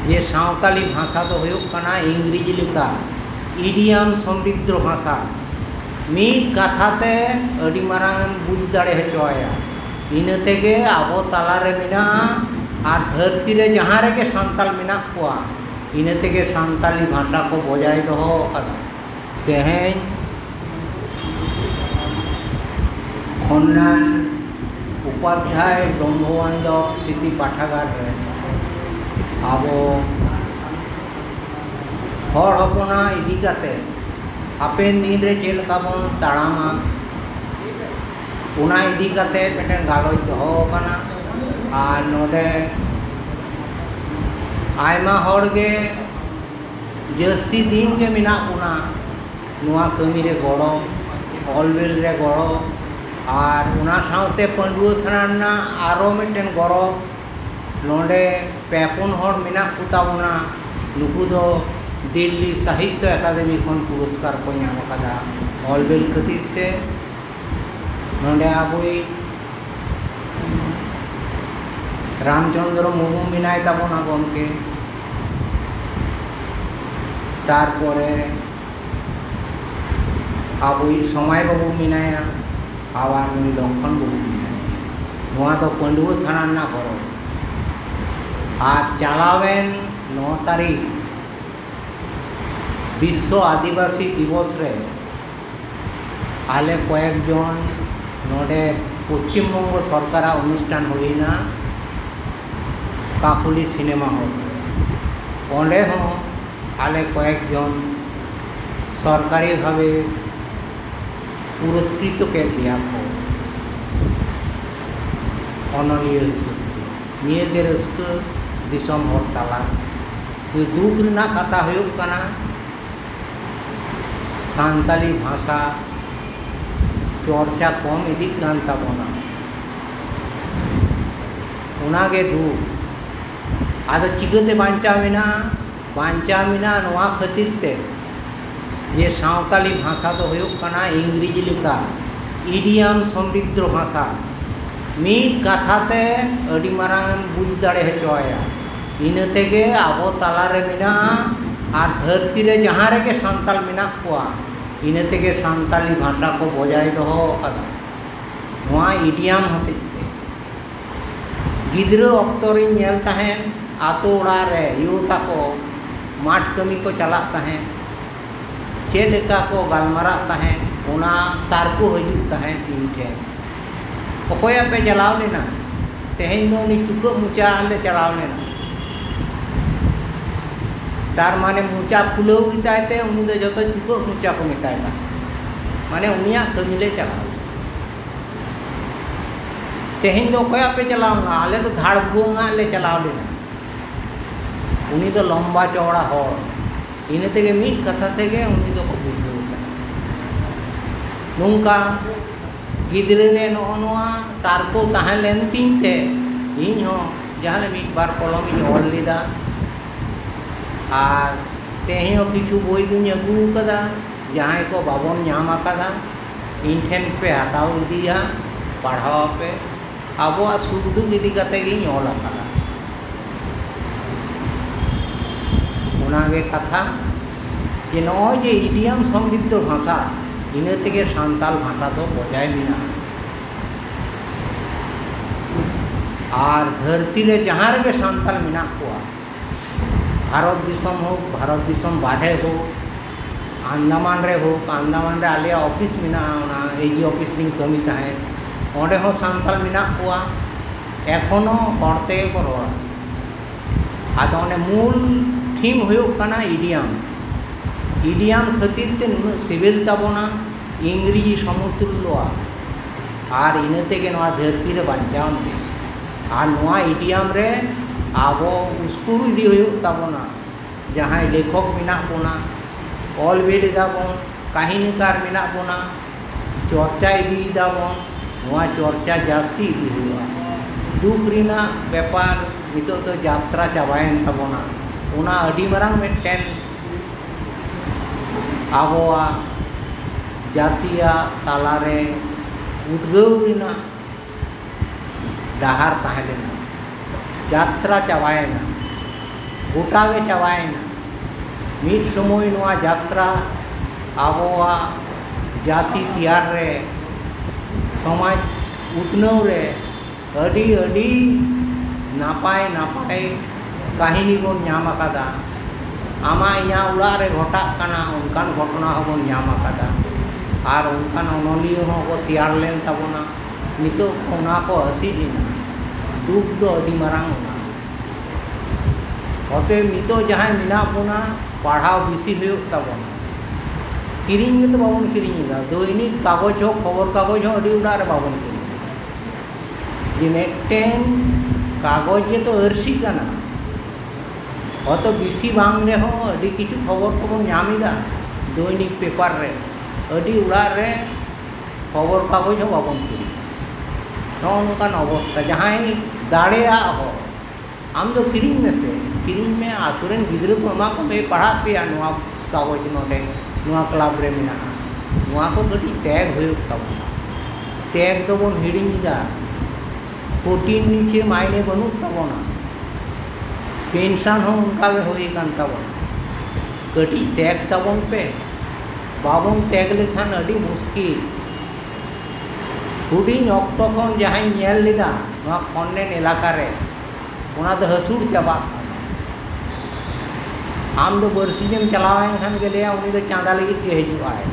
ये सावताली भाषा तो हुयुग कना इंग्रेजी लेका इडियम समृद्ध भाषा मीट कथाते अडी मारांग बुझ दाड़े हचोया इना तेगे आबो तालारे मिना और धरती रे जहाँ रेगे सान्ताल मेना कोआ इना तेगे सान्ताली भाषा को बजाय दोहो कदा तेहें खन्नान उपाध्याय ब्रह्मबान्धव स्मृति पाठागार रे आबो हर हपना इदी काते हापेन दिन रे चेल काबोन ताड़ामा उना इदी काते मिटन गालोच दोहो कना और नोडे आयमा हड़गे जस्ती दिन के मिना पुना नुआ कमी रे गड़ो ऑलवेल रे गड़ो और उना साउते पंडुआ थाना आरो मिटन गड़ो नोडे पेपुन हड़ मिना कुताबना नुकु दो दिल्ली साहित्य अकादमी खन पुरस्कार को नाम कदा ऑलवेल खातिर ते नोडे आबोई रामचंद्र मुर्मू मिनाय ताबोना गमके तारपरे आबोई समय बाबू मिनाया आवार नुई लक्षण बाबू मिनाया नुआ तो पंडुआ थाना ना करो और चालावेन 9 तारीख विश्व आदिवासी दिवस रे आले कयेक जन नोडे पश्चिम बंग सरकार अनुष्ठान होइना काकुली सिनेमा हॉल ओंडे हों आले कयेक जन सरकारी भावे पुरस्कृत के लिया को अनलिय हिसाब निये गे रस्क दिसम हर ताला दुख रना कथा हुयुग कना सान्ताली भाषा चर्चा कम इदी कान ताबोना उनागे दुख आदा चिगते बांचामिना नोआ खातिर ते ये सावताली भाषा तो हुयुग कना इंग्रेजी लेका इडियम समृद्ध भाषा मीट कथाते अडी मारांग बुझ दाड़े हचोया इना तेगे आबो तालारे मिना और धरती रे जहाँ रेगे सान्ताल मेना कोआ इना तेगे सान्ताली भाषा को बजाय दोहो कदा नोआ इडियम हते गिद्रो अक्तरी नेल ताहेन आतो ओड़ा रे यू ताको माठ कमी को चलात ताहेन चेलेका को गालमारा ताहेन उना तारको हजुग ताहेन इन ठेन अकोया पे चलाव लेना तेहेन दो उनी चुको मुचा ले चलाव लेना तार माने मुचा फुलो गितायते उनी दो जतो चुको मुचा को मितायता माने उनिया कमिले चलाव तेहेन दो अकोया पे चलावना आले तो धाड़ भुंगा ले चलाव लेना उनी तो लंबा चौड़ा हर इन तेगे मीट कथा तेगे उनी तो को बुझेउता नुंका गिद्रे ने नोआ तारको ताहे लेन तीनते इन हो जहां मीट बार कलम इन ऑल लेदा और तेहे किछु बोई दुन अगू कदा जहां को बाबन नाम आकादा इन ठेन पे हताव दिया पढ़ाव पे आबो सुख दुख इदी कते गी ऑल आकादा उनागे कथा ये नय जे इडियम समृद्ध भाषा इना तेगे सान्ताल भाषा तो बजाय मिना और धरती रे जहाँ रेगे सान्ताल मिना कोआ भारत दिसम हो भारत दिसम बाहरे हो आंदामान रे आलिया ऑफिस मिना ओना एजी ऑफिस रिंग कमी ताहे ओंडे हो सान्ताल मिना कोआ एखोनो हड़ते को रोड़ा आदो ओने मूल थीम हुयुग कना इडियम खातिर ते नुना सिविल ताबोना इंग्रेजी समतुल्य और इना तेगे नोआ धरती रे बांचाव और नोआ इडियम रे आबो उसकुर इदी हुयुग ताबोना जहाँ लेखक मेना बोना ऑल बेल दाबोन काहिनीकार मेना बोना चर्चा इदी दाबोन नोआ चर्चा जास्ती इदी हुयुगा दुख रिना व्यापार नितो तो यात्रा चाबायन ताबोना उना अडी मारांग मिदटेन आबोआ जातिया तालारे उद्गव रिना डाहार ताहेलेना यात्रा चाबायना गोटा गे चाबायना मिद समय नोआ यात्रा आबोआ जाति तैयार रे समाज उतनव रे अडी अडी नापाय नापाय काहिनी बोन नाम आकादा आमा इया उड़ा रे घटा काना उनकान घटना होबोन नाम आकादा और उनकान अनलिय हो को तैयार लेन ताबोना नितो ओना को हसी दिना दुख दो अडी मारांग होते नितो जहां मिना बोना पढ़ाव बेसी हुयो ताबोना किरिंग तो बाबन किरिंगा दैनिक कागज हो खबर कागज हो अडी उड़ा रे बाबन ये मेटेन कागज ये तो अर्सी काना हतो बेसी बांग रे हो अडी किछु खबर को बन नामिदा दैनिक पेपर रे अडी उड़ा रे खबर कागज हो बाबन किरि नौनकान अवस्था जहां दाड़ेया हो आम दो किरिंग में से किरिंग में आतुरेन गिद्र को मा को पढ़ा पे नोआ कागज नोडे नोआ क्लब रे मिना नोआ को गटी टैग होयो ताबोना टैग तो बन हिडिंगा कोटिन नीचे मायने बनू ताबोना पेंशन हो उनका गे होई कान ताबोना गटी टैग ताबोन पे बाबन टैग लेखान अडी मुश्किल हुडिंग ऑक्टो खन जहां नेल लेदा नोआ खन्ने इलाका रे ओना तो हसूड़ चाबा आम दो बरसीजम चलावें खान के लिए उनी तो चांदा लगी के हजुआ है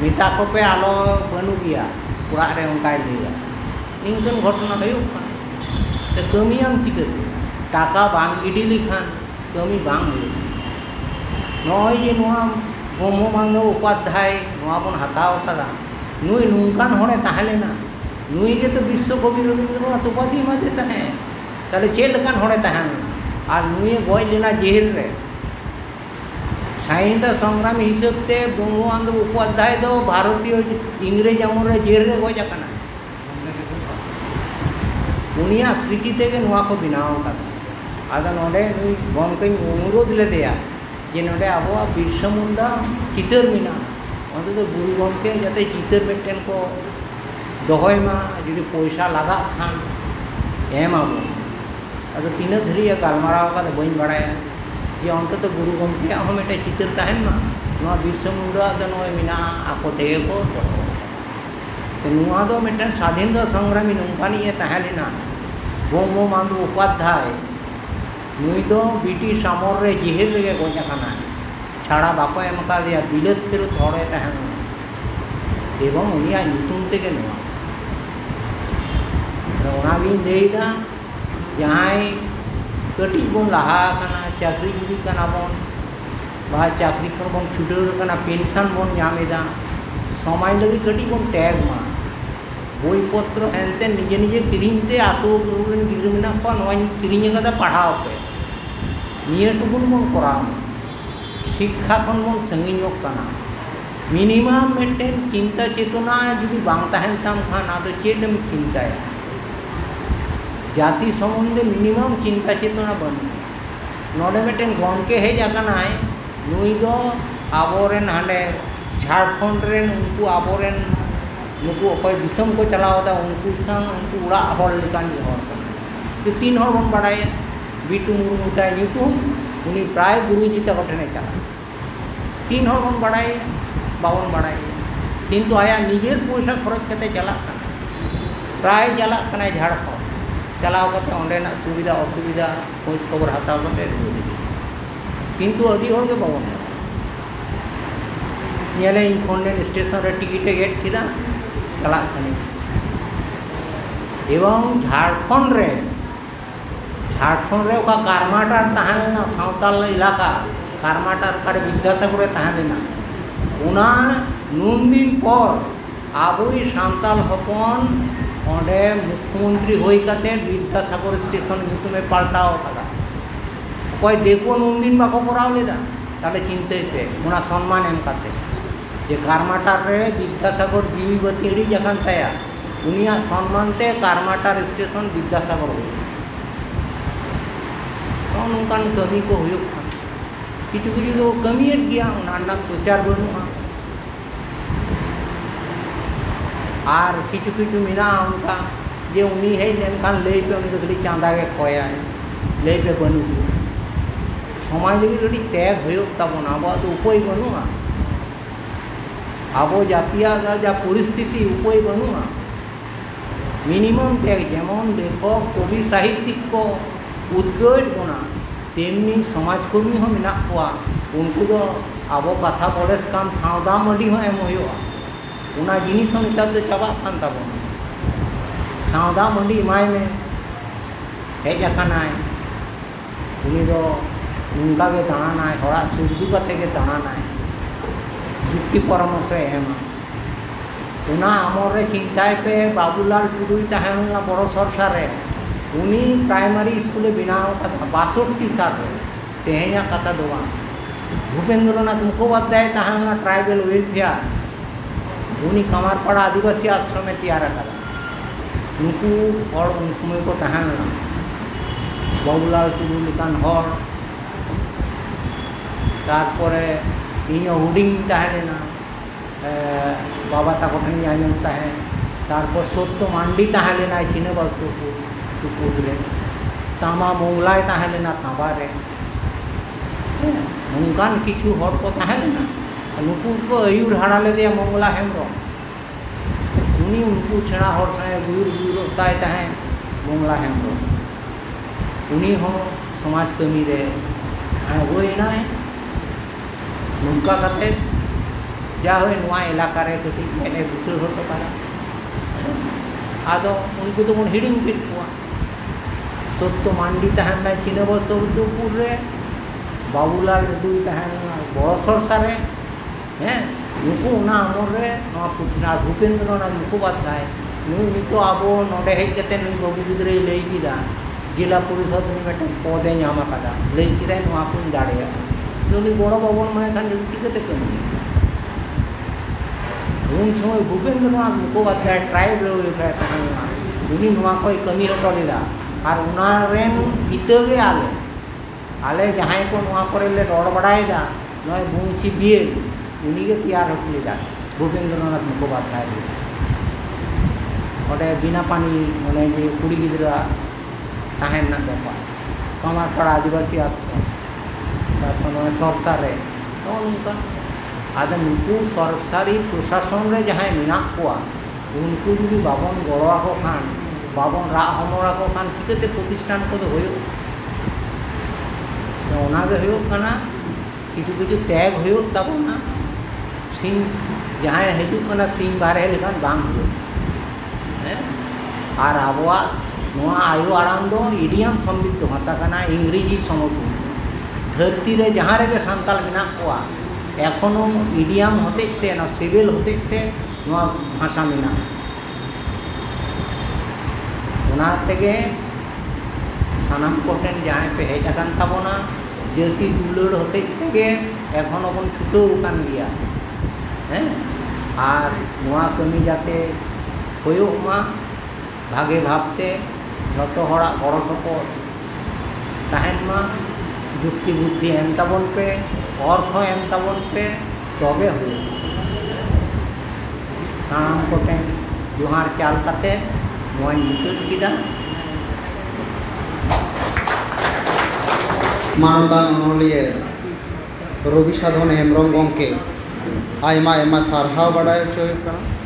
मिता को पे आलो बनू गया उड़ा रे उनका लिया इनकन घटना हुयो तो कमियाम चिकते टाका बांग गिडी लिखान कमी बांग हुयो नय जे नोआ गोमो मांगो उपाध्याय नोआ बन हताव कदा नुई नुंकान होने ताहलेना नुई के तो विश्व कवि रवींद्रनाथ उपाधि मा देता है ताले चेल लकान होने ताहन और नुई गय लेना जेल रे स्वाधीनता संग्राम हिसाब ते बंगबंधु उपाध्याय दो भारतीय इंग्रेज अमर रे जेल रे गय जाकना उनिया स्मृति तेगे नुआ को बनाव कदा आदा नोडे नुई गमके अनुरोध लेदेया जे नोडे आबो बिरसा मुंडा चितर मिना अंत तो गुरु गमके जाते चितर मेटेन को दोहयमा जुदी पैसा लगा खान एम आबो अदो तीन धरी गालमाराव का बन बाड़ाया ये अंत तो गुरु गमके हम मेटे चितर तहन मा नोआ बिरसा मुंडा दो नोय मिना आको तेगे को तो नुआ दो मेटेन स्वाधीनता संग्रामी नंकानी ये तहलेना बंगबंधु उपाध्याय नुई दो ब्रिटिश आमर रे जेल रे गय जाकना छाड़ा बाको एम का दिया बिलत फिरत हड़े तहन एवं उनिया नुतुम तेगे नुआ ओनागिन लेदा जहां कटी बन लहा कना चाकरी जीवी कना बन बा चाकरी खन बन छुटल कना पेंशन बन नामेदा समय लगी कटी बन टैग मा बोई पत्र एनते निजे निजे किरिंगते आतो गुरुन गिद्र मिना को नोय किरिंग कदा पढ़ाव पे निये टुकुन बन कराव शिक्षा खन बन संगियोक कना मिनिमम मेंटेन चिंता चेतना जुदी बांग तहन ताम खान आदो चेदम चिंताया जाति सम्बन्धे मिनिमम चिंता चेतना बन नोडे मेटेन गमके हे जाकना है नुई दो आबोरेन हांडे झारखंड रेन उनको आबोरेन नुकु अकय दिसम को चलावदा उनको संग उनको उड़ा हर लेकान हर तो तीन हर बन बाड़ाया बिटू मुर्मू ताय ᱧᱩᱛᱩᱢ उनी प्राय गुरुजी तक ठेने चला तीन हर बन बाड़ाया बावन बाड़ाया किंतु आया निजेर पैसा खरच कते चला प्राय चला झारखंड चलाव कते ओंडेना सुविधा असुविधा खोज खबर हताव कते किंतु अडी हर के बावन नेले इन खोंडे स्टेशन रे टिकट गेट किदा चला कने एवं झारखंड रे ओका कारमाटार तहालेना सावताल इलाका कारमाटार करे विद्यासागर तहालेना उना नुन दिन पर आबोई सांताल हपन ओंडे मुख्यमंत्री होई कते विद्यासागर स्टेशन ᱧᱩᱛᱩᱢে पाल्टाव कदा कोई देखो नुन दिन बाको कराव लेदा ताले चिंते पे उना सम्मान एम कते जे कारमाटार रे विद्यासागर जीवी बतीड़ी जखन तया उनिया सम्मान ते कारमाटार स्टेशन विद्यासागर हो तो नोंकान कमी को हुयो किछु किछु तो कमियत गया उना प्रचार बनुआ और किछु किछु मिना उनका जे उनी है लेनकान ले पे उनी खाली चांदा के खोया है ले पे बनु समाज लगी त्याग होना अब उपाय बनूआ अब जातिया जा परिस्थिति उपाय बनूआ मिनिमाम त्याग जेमन लेखक कवि साहित्यिक को उद्गड़ बना तेमनी समाजकर्मी हो मेना कोआ उनको दो अब कथा बलेस कान सावदा मडी हो एम होयोआ उना जिनिस हो नितार दो चाबा कान ताबोना सावदा मडी एमाय में हेज आकानाय उनी दो उनका के दाणानाय हड़ा सुरदु कते के दाणानाय जुक्ति परामर्श एमा उना आमर रे चिंताय पे बाबूलाल टुडुई ताहेना बड़ो सरसारे उनी प्राइमरी स्कूले बनाव कथा 62 साल तेहेना कथा दोवा भूपेंद्रनाथ मुखोपाध्याय ताहेना ट्राइबल वेलफेयर उनी कमारपाड़ा आदिवासी आश्रम में तैयार करा उनको और उन समय को ताहेना बाबूलाल टुडू लेकान हर तारपरे इन हुडिंग ताहेना बाबा ताको ठेन आंजम ताहे तारपर सत्य मांडी ताहेना चिने वस्तु टुकुरे तामा मोंगलाय ताहेना ताबारे नौकान किछु हर को ताहेना नुकु को आयुर हाड़ा ले मंगला हेम्ब्रम उनी उनको छेड़ा हर साए गुर गुरताय ताहे मंगला हेम्ब्रम उनी हो समाज कमी रे आगोयनाय नुका कते जा होय नुआ इलाका रे कटी मेने बुसुर हर को तारा आदो उनको तो मन हिडिंग केट कुआ सत्य मांडी ताहेना चिने बसुरदुपुर रे बाबूलाल टुडुई ताहेना बड़ सरसारे हैं नुकु ना आमर रे नवा पुछना भूपेंद्रनाथ मुखोपाध्याय नुई नितो आबो नोडे हेज कते नुई बाबू गिद्रे लई किदा जिला परिषद में मेटे पदे नाम आकादा लई किदा नवा कुन दाड़ेया नुई बड़ बाबन माय खान चिकते कमी उन समय भूपेंद्रनाथ मुखोपाध्याय ट्राइबल वेलफेयर ताहेना उनी नवा कोई कमी हटो लेदा और उना रेन इतगे आले जहां को नवा करे ले रोड बड़ाएगा नय बुंची बिए उनी के तैयार हट लेदा भूपेंद्रनाथ मुखोपाध्याय ओडे बिना पानी माने जे कुड़ी गिदरा ताहेना बेपा कमारपाड़ा आदिवासी आश्रम तारपन सरसारे तो उनका आदे नुकु सरकारी प्रशासन रे जहां मेना कोआ उनको जुदी बाबन गड़वा को खान बाबन रा हमरा को खान चिकते प्रतिष्ठान को तो होयो ओनागे होयो कना किछु किछु त्याग होयो तबना सिंह जहां हेजु कना सिंह बारे लेखान बांग होयो हैं आर आबवा नोआ आयो आड़ाम दो इडियम समृद्ध भाषा कना इंग्रेजी समतुल धरती रे जहां रे सांताल मेना कोआ एखोनो इडियम होतेते ना सिविल होतेते नोआ भाषा मेना ओना तेगे सानाम कोटेन जहां पे हेज आकान ताबोना जाति दुलड़ होते तेगे एखोनो बन छुटो कान गया हैं आर नोआ कमी जाते होयो मा भागे भाबते जतो हड़ा बड़ सपोर्ट ताहेन मा जुक्ति बुद्धि एम ताबन पे अर्थ एम ताबन पे तबे होयो सानाम कोटेन जोहार चाल काते नोआ मुचुद किदा मानदान अनलिये रवि साधन हेम्ब्रम गंके आयमा आयमा सारहाव बाडाय होचोय काना।